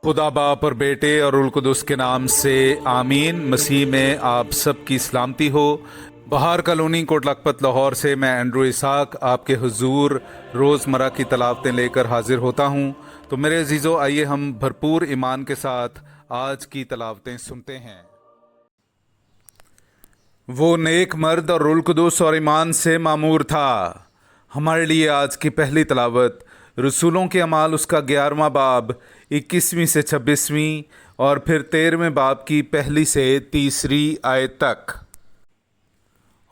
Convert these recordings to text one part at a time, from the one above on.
खुदा बाप और बेटे और रुल कुदुस के नाम से आमीन। मसीह में आप सब की सलामती हो। बहार कॉलोनी कोट लखपत लाहौर से मैं एंड्रू इसाक आपके हुजूर रोज़मर्रा की तलावतें लेकर हाजिर होता हूँ। तो मेरे अजीज़ों, आइए हम भरपूर ईमान के साथ आज की तलावतें सुनते हैं। वो नेक मर्द और रुल कुदुस और ईमान से मामूर था। हमारे लिए आज की पहली तलावत रसूलों के अमाल उसका 11वां बाब 21वीं से 26वीं और फिर 13वें बाब की पहली से 3री आयत तक।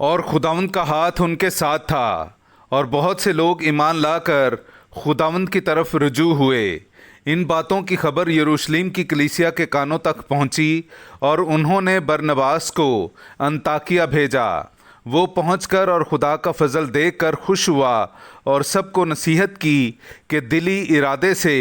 और खुदावंद का हाथ उनके साथ था और बहुत से लोग ईमान लाकर खुदावंद की तरफ रुजू हुए। इन बातों की खबर यरूशलेम की कलीसिया के कानों तक पहुंची और उन्होंने बरनबास को अंताकिया भेजा। वो पहुंचकर और खुदा का फजल देखकर खुश हुआ और सबको नसीहत की कि दिली इरादे से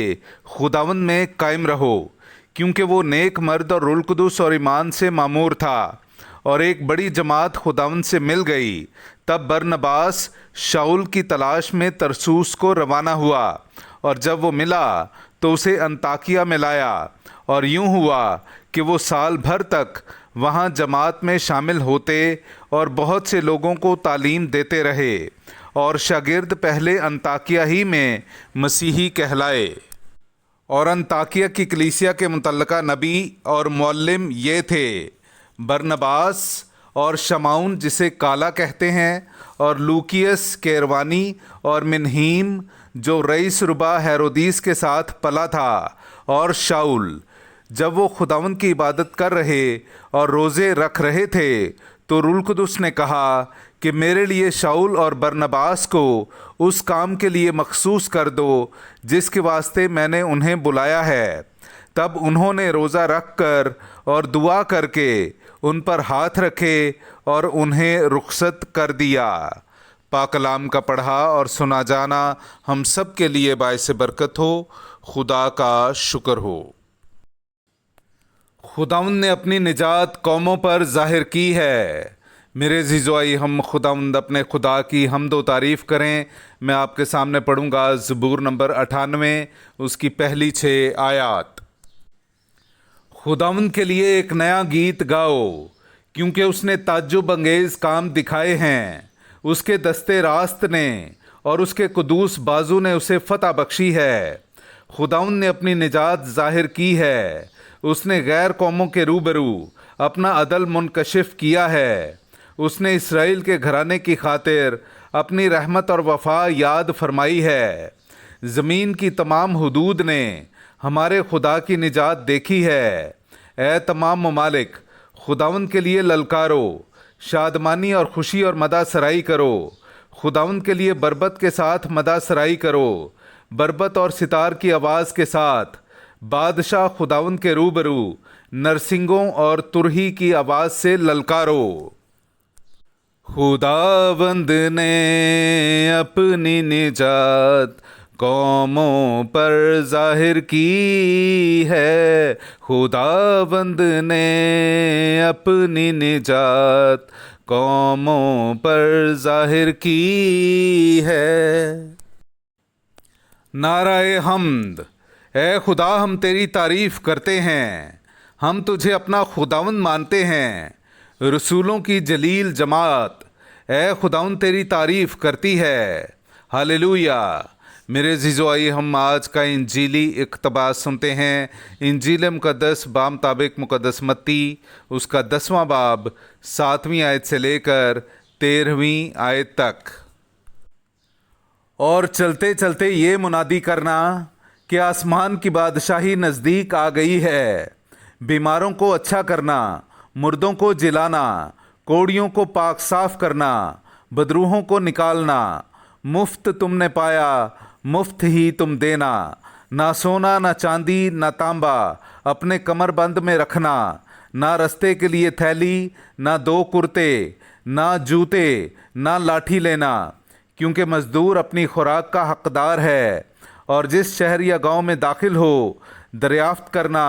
खुदावंद में कायम रहो, क्योंकि वो नेक मर्द और रुल कुदुस और ईमान से मामूर था। और एक बड़ी जमात खुदावंद से मिल गई। तब बरनबास शाऊल की तलाश में तरसूस को रवाना हुआ, और जब वो मिला तो उसे अंताकिया में लाया। और यूं हुआ कि वो साल भर तक वहाँ जमात में शामिल होते और बहुत से लोगों को तालीम देते रहे, और शागिर्द पहले अंताकिया ही में मसीही कहलाए। और अंताकिया की कलीसिया के मुतल्लका नबी और मुअल्लिम ये थे: बरनबास और शमाउन जिसे काला कहते हैं, और लूकियस केरवानी, और मिनहीम जो रईस रुबा हेरोदीस के साथ पला था, और शाऊल। जब वो खुदावंद की इबादत कर रहे और रोज़े रख रहे थे तो रूह कुदुस ने कहा कि मेरे लिए शाऊल और बरनबास को उस काम के लिए मखसूस कर दो जिसके वास्ते मैंने उन्हें बुलाया है। तब उन्होंने रोज़ा रख कर और दुआ करके उन पर हाथ रखे और उन्हें रुखसत कर दिया। पाक कलाम का पढ़ा और सुना जाना हम सब के लिए बाइस बरकत हो। खुदा का शुक्र हो। खुदावंद ने अपनी निजात कौमों पर जाहिर की है। मेरे अज़ीज़ों, आइए हम खुदावंद अपने खुदा की हम्दो तारीफ़ करें। मैं आपके सामने पढ़ूंगा ज़बूर नंबर 98, उसकी पहली 6 आयात। खुदावंद के लिए एक नया गीत गाओ, क्योंकि उसने ताज्जुब अंगेज़ काम दिखाए हैं। उसके दस्ते रास्त ने और उसके कुदूस बाजू ने उसे फतह बख्शी है। खुदावंद ने अपनी निजात जाहिर की है। उसने गैर कौमों के रूबरू अपना अदल मुनकशिफ किया है। उसने इसराइल के घराने की खातिर अपनी रहमत और वफा याद फरमाई है। ज़मीन की तमाम हुदूद ने हमारे खुदा की निजात देखी है। ए तमाम ममालिक, खुदावंद के लिए ललकारो, शादमानी और खुशी और मदा सराई करो। खुदावंद के लिए बरबत के साथ मदा सराई करो, बरबत और सितार की आवाज़ के साथ। बादशाह खुदावंद के रूबरू नरसिंगों और तुरही की आवाज़ से ललकारो। खुदावंद ने अपनी निजात कौमों पर जाहिर की है। खुदावंद ने अपनी निजात कौमों पर जाहिर की है। नाराए हम्द। ए खुदा, हम तेरी तारीफ़ करते हैं। हम तुझे अपना खुदावंद मानते हैं। रसूलों की जलील जमात ए खुदावंद तेरी तारीफ़ करती है। हालेलुया। मेरे अज़ीज़ों, आइए हम आज का इंजीली इक़्तिबास सुनते हैं। इंजील मुक़द्दस बामुताबिक मुक़द्दस मत्ती, उसका 10वां बाब 7वीं आयत से लेकर 13वीं आयत तक। और चलते चलते ये मुनादी करना कि आसमान की बादशाही नज़दीक आ गई है। बीमारों को अच्छा करना, मुर्दों को जिलाना, कोड़ियों को पाक साफ करना, बदरूहों को निकालना। मुफ्त तुमने पाया, मुफ्त ही तुम देना। ना सोना ना चांदी ना तांबा अपने कमरबंद में रखना। ना रस्ते के लिए थैली, ना 2 कुर्ते, ना जूते, ना लाठी लेना, क्योंकि मज़दूर अपनी खुराक का हकदार है। और जिस शहर या गांव में दाखिल हो, दरियाफ्त करना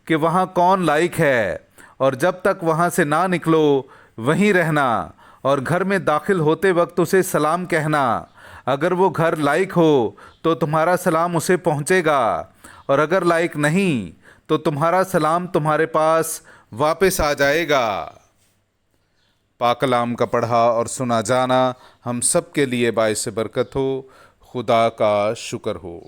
कि वहाँ कौन लायक है, और जब तक वहाँ से ना निकलो वहीं रहना। और घर में दाखिल होते वक्त उसे सलाम कहना। अगर वो घर लायक हो तो तुम्हारा सलाम उसे पहुँचेगा, और अगर लायक नहीं تو تمہارا سلام تمہارے پاس واپس آ جائے گا۔ پاک کلام کا پڑھا اور سنا جانا ہم سب کے لیے باعث برکت ہو۔ خدا کا شکر ہو۔